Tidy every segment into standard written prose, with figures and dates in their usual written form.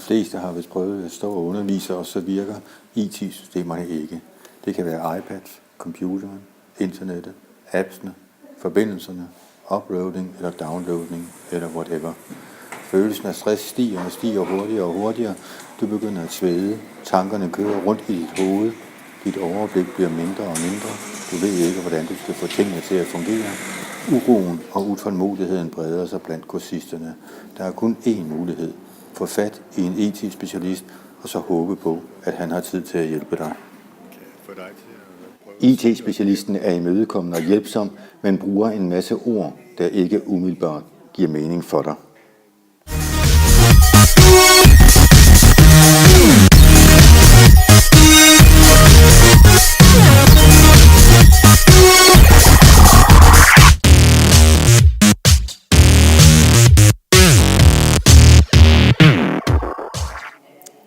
fleste har vist prøvet at stå og undervise, og så virker IT-systemerne ikke. Det kan være iPads, computeren, internettet, appsene, forbindelserne, uploading eller downloading eller whatever. Følelsen af stress stiger hurtigere og hurtigere. Du begynder at svede. Tankerne kører rundt i dit hoved. Dit overblik bliver mindre og mindre. Du ved ikke, hvordan du skal få tingene til at fungere. Uroen og utålmodigheden breder sig blandt kursisterne. Der er kun én mulighed. Få fat i en IT-specialist, og så håbe på, at han har tid til at hjælpe dig. IT-specialisten er imødekommende og hjælpsom, men bruger en masse ord, der ikke umiddelbart giver mening for dig.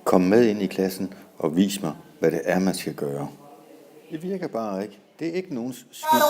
Kom med ind i klassen og vis mig, hvad det er, man skal gøre. Det virker bare ikke. Det er ikke nogens skyld.